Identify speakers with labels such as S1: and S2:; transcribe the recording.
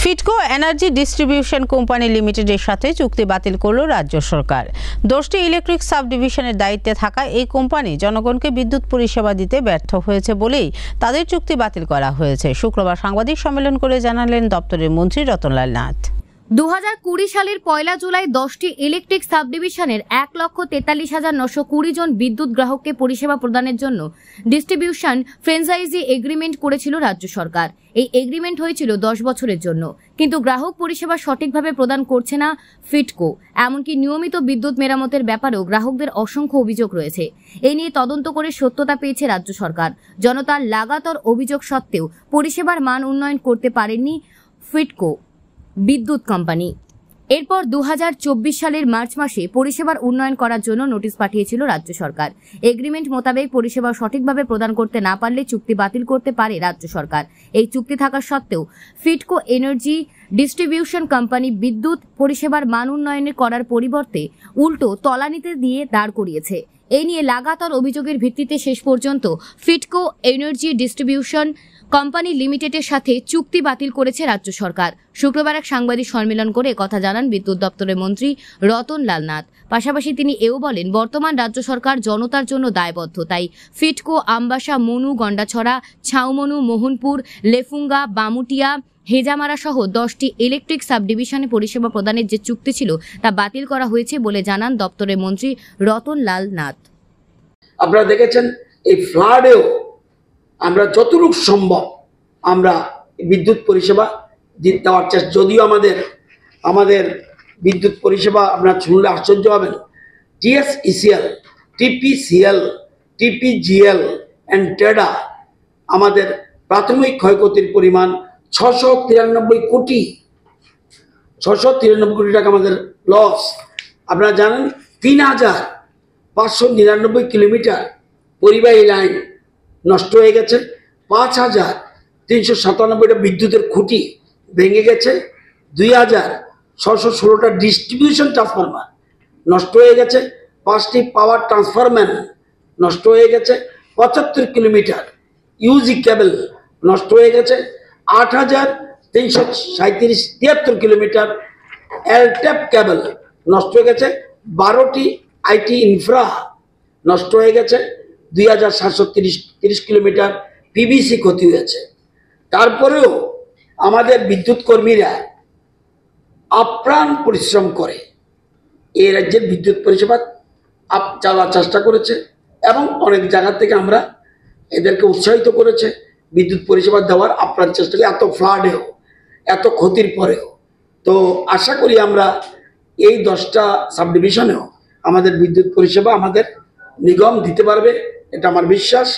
S1: ফিটকো energy distribution company লিমিটেডের সাথে চুক্তি বাতিল করল রাজ্য সরকার। 10টি ইলেকট্রিক সাব ডিভিশনের দায়িত্বে থাকা এই কোম্পানি জনগণকে বিদ্যুৎ পরিষেবা দিতে ব্যর্থ হয়েছে বলেই তাদের চুক্তি বাতিল করা হয়েছে। শুক্রবার সাংবাদিক সম্মেলন করে জানালেন দপ্তরের মন্ত্রী রতনলাল নাথ।
S2: 2020 সালের 1 জুলাই 10টি ইলেকট্রিক সাব ডিভিশনের 1,43,920 জন বিদ্যুৎ গ্রাহককে পরিষেবা প্রদানের জন্য ডিস্ট্রিবিউশন ফ্র্যাঞ্চাইজি এগ্রিমেন্ট করেছিল রাজ্য সরকার। এই এগ্রিমেন্ট হয়েছিল 10 বছরের জন্য, কিন্তু গ্রাহক পরিষেবা সঠিকভাবে প্রদান করছে না ফিটকো। এমনকি নিয়মিত বিদ্যুৎ মেরামতের ব্যাপারেও গ্রাহকদের অসংখ্য অভিযোগ রয়েছে। এই নিয়ে তদন্ত করে সত্যতা পেয়েছে রাজ্য সরকার। জনতার লাগাতার অভিযোগ সত্ত্বেও পরিষেবার মান উন্নয়ন করতে পারেননি ফিটকো বিদ্যুৎ কোম্পানি। এরপর 2024 সালের মার্চ মাসে পরিষেবার উন্নয়ন করার জন্য নোটিশ পাঠিয়েছিল রাজ্য সরকার। এগ্রিমেন্ট মোতাবেক পরিষেবা সঠিকভাবে প্রদান করতে না পারলে চুক্তি বাতিল করতে পারে রাজ্য সরকার। এই চুক্তি থাকা সত্ত্বেও ফিটকো এনার্জি ডিস্ট্রিবিউশন কোম্পানি বিদ্যুৎ পরিষেবার মান উন্নয়ন করার পরিবর্তে উল্টো তলানিতে দিয়ে দাঁড় করিয়েছে। এই নিয়ে লাগাতার অভিযোগের ভিত্তিতে শেষ পর্যন্ত ফিটকো এনার্জি ডিস্ট্রিবিউশন কোম্পানি লিমিটেডের সাথে চুক্তি বাতিল করেছে রাজ্য সরকার। শুক্রবার এক সাংবাদিক সম্মেলন করে কথা জানান বিদ্যুৎ দপ্তরের মন্ত্রী রতনলাল নাথ। পাশাপাশি তিনি এও বলেন, বর্তমান রাজ্য সরকার জনতার জন্য দায়বদ্ধ, তাই ফিটকো আমবাসা, মনু, গন্ডাছড়া, ছাউমনু, মোহনপুর, লেফুঙ্গা, বামুটিয়া, হেজামারা সহ 10টি ইলেকট্রিক সাব ডিভিশনে পরিষেবা প্রদানের যে চুক্তি ছিল তা বাতিল করা হয়েছে বলে জানান দপ্তরের মন্ত্রী রতনলাল নাথ।
S3: আপনারা দেখেছেন এই ফ্লাডেও আমরা যতটুকু সম্ভব আমরা বিদ্যুৎ পরিষেবা দেওয়ার চেষ্টা, যদিও আমাদের বিদ্যুৎ পরিষেবা আপনারা শুনলে আশ্চর্য হবেন। TSECL, TPCL, TPGL অ্যান্ড টেডা আমাদের প্রাথমিক ক্ষয়ক্ষতির পরিমাণ 693 কোটি টাকা আমাদের লস। আপনারা জানেন 3,599 কিলোমিটার পরিবাহী লাইন নষ্ট হয়ে গেছে, 5,397টা বিদ্যুতের খুঁটি ভেঙে গেছে, 2,616টা ডিস্ট্রিবিউশন ট্রান্সফরমার নষ্ট হয়ে গেছে, 5টি পাওয়ার ট্রান্সফরমার নষ্ট হয়ে গেছে, 75 কিলোমিটার ইউজি কেবল নষ্ট হয়ে গেছে, 8,373 কিলোমিটার এলট্যাপ কেবল নষ্ট হয়ে গেছে, 12টি IT ইনফ্রা নষ্ট হয়ে গেছে, 2,730 কিলোমিটার PVC ক্ষতি হয়েছে। তারপরেও আমাদের বিদ্যুৎ কর্মীরা আপ্রাণ পরিশ্রম করে এই রাজ্যের বিদ্যুৎ পরিষেবা চালার চেষ্টা করেছে এবং অনেক জায়গা থেকে আমরা এদেরকে উৎসাহিত করেছে বিদ্যুৎ পরিষেবা দেওয়ার আপ্রাণ চেষ্টা করে, এত ফ্লাডেও, এত ক্ষতির পরেও। তো আশা করি আমরা এই 10টা সাব ডিভিশনেও আমাদের বিদ্যুৎ পরিষেবা আমাদের নিগম দিতে পারবে, এটা আমার বিশ্বাস।